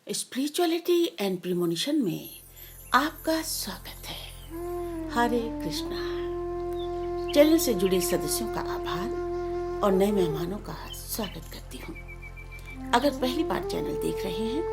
Spirituality and premonition में आपका स्वागत है। हरे कृष्णा। चैनल से जुड़े सदस्यों का आभार और नए मेहमानों का स्वागत करती हूँ। अगर पहली बार चैनल देख रहे हैं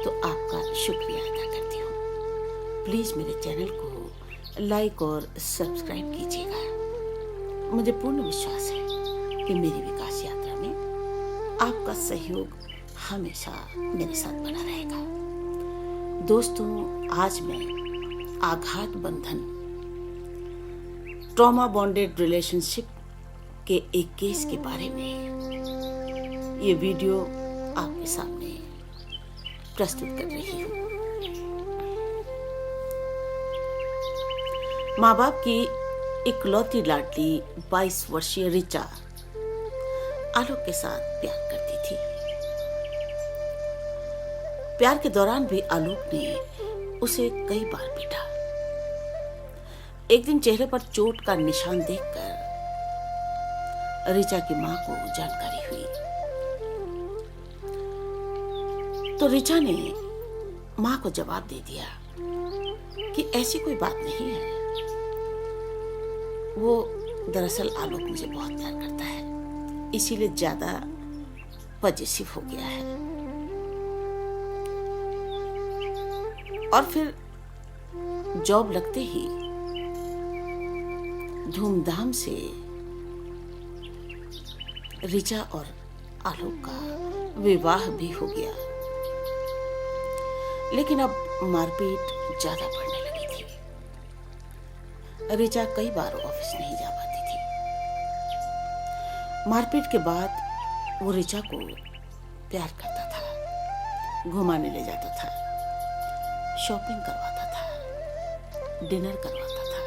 तो आपका शुक्रिया अदा करती हूँ। प्लीज मेरे चैनल को लाइक और सब्सक्राइब कीजिएगा। मुझे पूर्ण विश्वास है कि मेरी विकास यात्रा में आपका सहयोग हमेशा मेरे साथ बना रहेगा। दोस्तों, आज मैं आघात बंधन, ट्रॉमा बॉन्डेड रिलेशनशिप के एक केस के बारे में ये वीडियो आपके सामने प्रस्तुत कर रही हूँ। माँ बाप की इकलौती लाडली 22 वर्षीय ऋचा आलोक के साथ प्यार करती थी। प्यार के दौरान भी आलोक ने उसे कई बार पीटा। एक दिन चेहरे पर चोट का निशान देखकर ऋचा की मां को जानकारी हुई तो ऋचा ने मां को जवाब दे दिया कि ऐसी कोई बात नहीं है। वो दरअसल आलोक मुझे बहुत प्यार करता है, इसीलिए ज्यादा पजेसिव हो गया है। और फिर जॉब लगते ही धूमधाम से ऋचा और आलोक का विवाह भी हो गया। लेकिन अब मारपीट ज्यादा बढ़ने लगी थी। ऋचा कई बार ऑफिस नहीं जा पाती थी। मारपीट के बाद वो ऋचा को प्यार करता था, घुमाने ले जाता था, शॉपिंग करवाता था, डिनर करवाता था।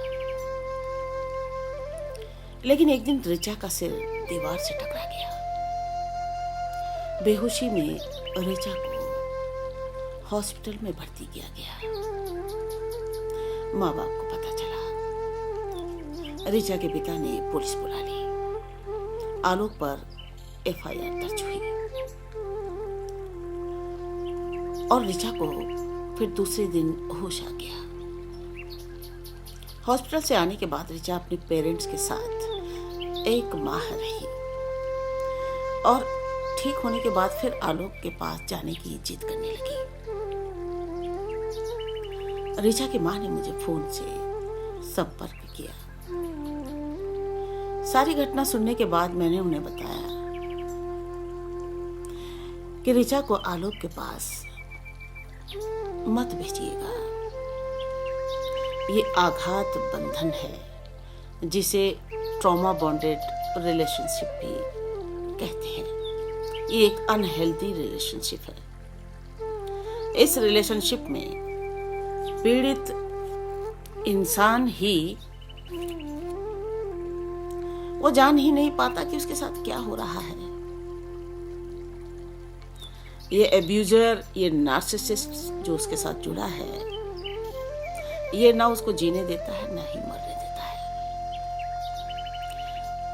लेकिन एक दिन ऋचा का सिर दीवार से टकरा गया। बेहोशी में ऋचा को हॉस्पिटल में भर्ती किया गया। माँ बाप को पता चला। ऋचा के पिता ने पुलिस बुला ली। आलोक पर FIR दर्ज हुई और ऋचा को फिर दूसरे दिन होश आ गया। हॉस्पिटल से आने के बाद ऋचा अपने पेरेंट्स के साथ 1 माह रही और ठीक होने के बाद फिर आलोक के पास जाने की जिद करने लगी। ऋचा की मां ने मुझे फोन से संपर्क किया। सारी घटना सुनने के बाद मैंने उन्हें बताया कि ऋचा को आलोक के पास मत भेजिएगा। ये आघात बंधन है जिसे ट्रॉमा बॉन्डेड रिलेशनशिप भी कहते हैं। ये एक अनहेल्दी रिलेशनशिप है। इस रिलेशनशिप में पीड़ित इंसान ही वो जान ही नहीं पाता कि उसके साथ क्या हो रहा है। ये एब्यूजर, ये नार्सिसिस्ट जो उसके साथ जुड़ा है, ये ना उसको जीने देता है ना ही मरने देता है।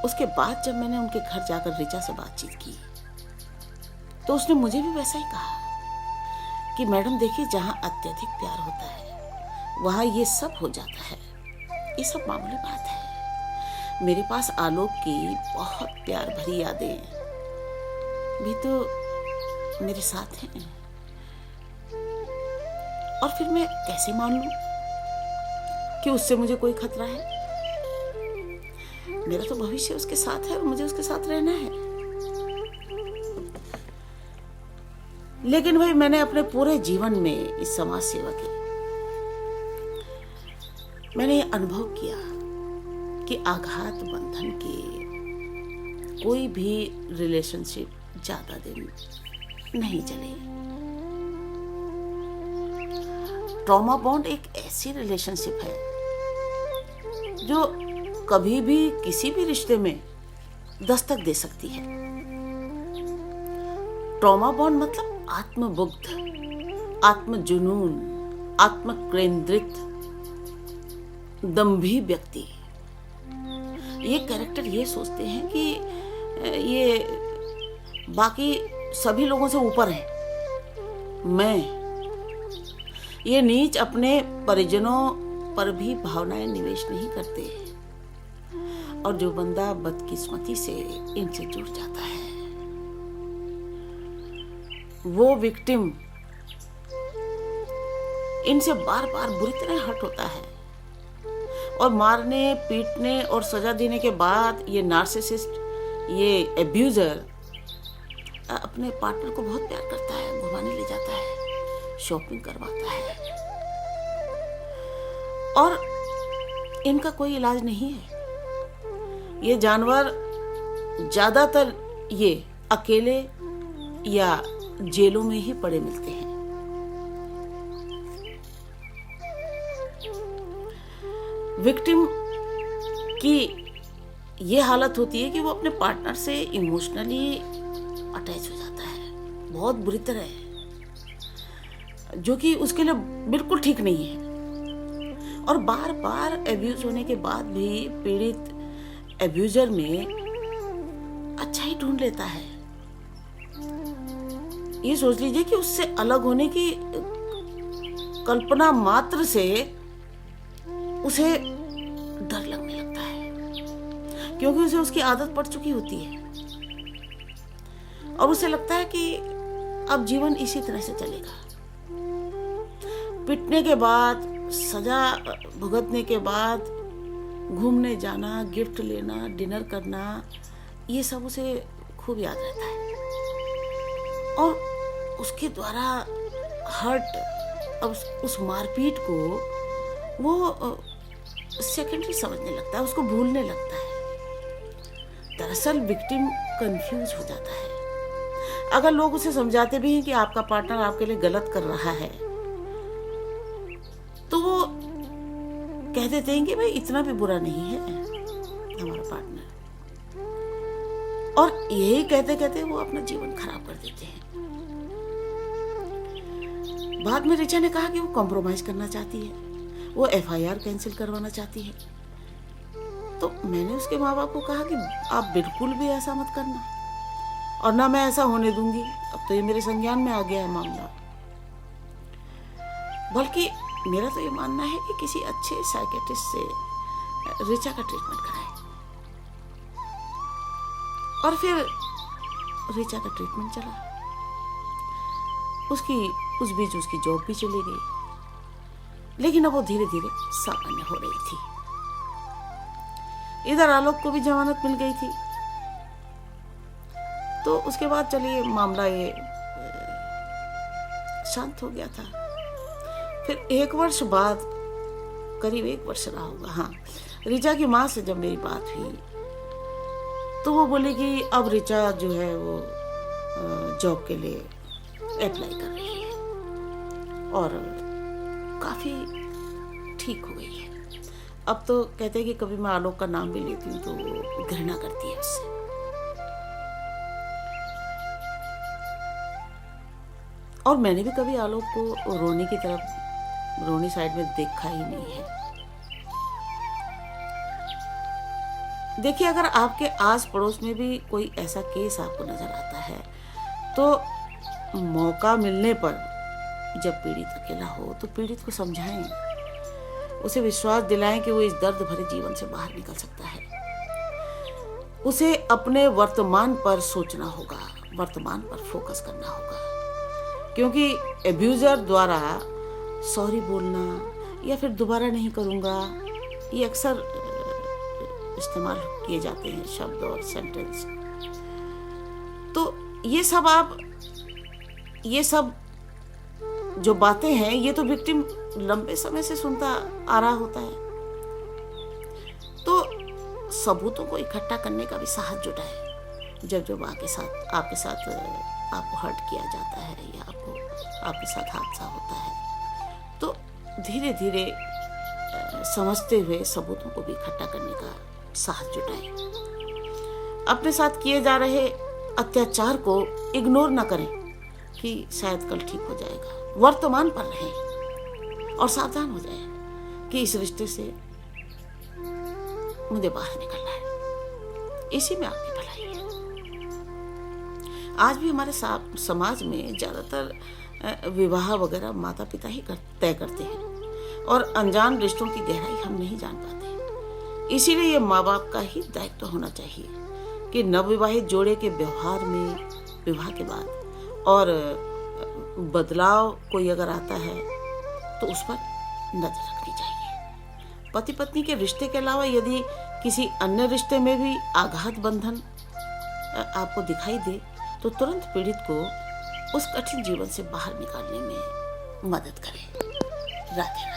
उसके बाद जब मैंने उनके घर जाकर ऋचा से बातचीत की तो उसने मुझे भी वैसा ही कहा कि मैडम देखिए, जहां अत्यधिक प्यार होता है वहां ये सब हो जाता है। ये सब मामूली बात है। मेरे पास आलोक की बहुत प्यार भरी यादें भी तो मेरे साथ हैं। और फिर मैं कैसे मान लूं कि उससे मुझे कोई खतरा है? मेरा तो भविष्य उसके साथ है और मुझे उसके साथ रहना है। लेकिन भाई, मैंने अपने पूरे जीवन में इस समाज सेवा की मैंने ये अनुभव किया कि आघात बंधन के कोई भी रिलेशनशिप ज्यादा दिन नहीं चले। ट्रॉमा बॉन्ड एक ऐसी रिलेशनशिप है जो कभी भी किसी भी रिश्ते में दस्तक दे सकती है। ट्रॉमा बॉन्ड मतलब आत्मबुद्ध, आत्मजुनून, आत्मकेंद्रित, दंभी व्यक्ति। ये कैरेक्टर ये सोचते हैं कि ये बाकी सभी लोगों से ऊपर है, मैं, ये नीच अपने परिजनों पर भी भावनाएं निवेश नहीं करते, और जो बंदा बदकिस्मती से इनसे जुड़ जाता है वो विक्टिम इनसे बार बार बुरी तरह हर्ट होता है, और मारने पीटने और सजा देने के बाद ये नार्सिसिस्ट, ये एब्यूजर अपने पार्टनर को बहुत प्यार करता है, घुमाने ले जाता है, शॉपिंग करवाता है, और इनका कोई इलाज नहीं है। ये जानवर ज्यादातर ये अकेले या जेलों में ही पड़े मिलते हैं। विक्टिम की ये हालत होती है कि वो अपने पार्टनर से इमोशनली अटैच हो जाता है बहुत बुरी तरह, जो कि उसके लिए बिल्कुल ठीक नहीं है। और बार बार एब्यूज होने के बाद भी पीड़ित एब्यूजर में अच्छा ही ढूंढ लेता है। ये सोच लीजिए कि उससे अलग होने की कल्पना मात्र से उसे डर लगने लगता है, क्योंकि उसे उसकी आदत पड़ चुकी होती है, और उसे लगता है कि अब जीवन इसी तरह से चलेगा। पिटने के बाद, सजा भुगतने के बाद घूमने जाना, गिफ्ट लेना, डिनर करना, ये सब उसे खूब याद रहता है, और उसके द्वारा हर्ट, अब उस मारपीट को वो सेकेंडरी समझने लगता है, उसको भूलने लगता है। दरअसल विक्टिम कंफ्यूज हो जाता है। अगर लोग उसे समझाते भी हैं कि आपका पार्टनर आपके लिए गलत कर रहा है, तो वो कह देते हैं कि भाई इतना भी बुरा नहीं है हमारा पार्टनर, और यही कहते कहते वो अपना जीवन खराब कर देते हैं। बाद में ऋचा ने कहा कि वो कॉम्प्रोमाइज करना चाहती है, वो एफआईआर कैंसिल करवाना चाहती है। तो मैंने उसके माँ बाप को कहा कि आप बिल्कुल भी ऐसा मत करना, और ना मैं ऐसा होने दूंगी। अब तो ये मेरे संज्ञान में आ गया है मामला। बल्कि मेरा तो ये मानना है कि किसी अच्छे साइकियाट्रिस्ट से ऋचा का ट्रीटमेंट कराएं। और फिर ऋचा का ट्रीटमेंट चला। उस बीच उसकी जॉब भी चली गई, लेकिन अब वो धीरे धीरे सामान्य हो रही थी। इधर आलोक को भी जमानत मिल गई थी। तो उसके बाद चलिए मामला ये शांत हो गया था। फिर 1 वर्ष बाद, करीब 1 वर्ष रहा होगा, हाँ, ऋचा की माँ से जब मेरी बात हुई तो वो बोली कि अब ऋचा जो है वो जॉब के लिए अप्लाई कर रही है और काफी ठीक हो गई है। अब तो कहते हैं कि कभी मैं आलोक का नाम भी लेती हूँ तो वो घृणा करती है उससे। और मैंने भी कभी आलोक को रोनी की तरफ, रोनी साइड में देखा ही नहीं है। देखिए, अगर आपके आस पड़ोस में भी कोई ऐसा केस आपको नजर आता है तो मौका मिलने पर जब पीड़ित अकेला हो तो पीड़ित को समझाएं, उसे विश्वास दिलाएं कि वो इस दर्द भरे जीवन से बाहर निकल सकता है। उसे अपने वर्तमान पर सोचना होगा, वर्तमान पर फोकस करना होगा, क्योंकि एब्यूजर द्वारा सॉरी बोलना या फिर दोबारा नहीं करूँगा, ये अक्सर इस्तेमाल किए जाते हैं शब्द और सेंटेंस। तो ये सब जो बातें हैं, ये तो विक्टिम लंबे समय से सुनता आ रहा होता है। तो सबूतों को इकट्ठा करने का भी साहस जुटाए। जब आपके साथ आपको हर्ट किया जाता है या आपके साथ हादसा होता है, तो धीरे धीरे समझते हुए सबूतों को भी इकट्ठा करने का साहस जुटाएं। अपने साथ किए जा रहे अत्याचार को इग्नोर ना करें कि शायद कल ठीक हो जाएगा। वर्तमान पर रहें और सावधान हो जाएं कि इस रिश्ते से मुझे बाहर निकलना है। इसी में आपकी भलाई है। आज भी हमारे समाज में ज्यादातर विवाह वगैरह माता पिता ही तय करते हैं और अनजान रिश्तों की गहराई हम नहीं जान पाते। इसीलिए ये माँ बाप का ही दायित्व होना चाहिए कि नवविवाहित जोड़े के व्यवहार में विवाह के बाद और बदलाव कोई अगर आता है तो उस पर नजर रखनी चाहिए। पति पत्नी के रिश्ते के अलावा यदि किसी अन्य रिश्ते में भी आघात बंधन आपको दिखाई दे तो तुरंत पीड़ित को उस कठिन जीवन से बाहर निकालने में मदद करें। राधे राधे।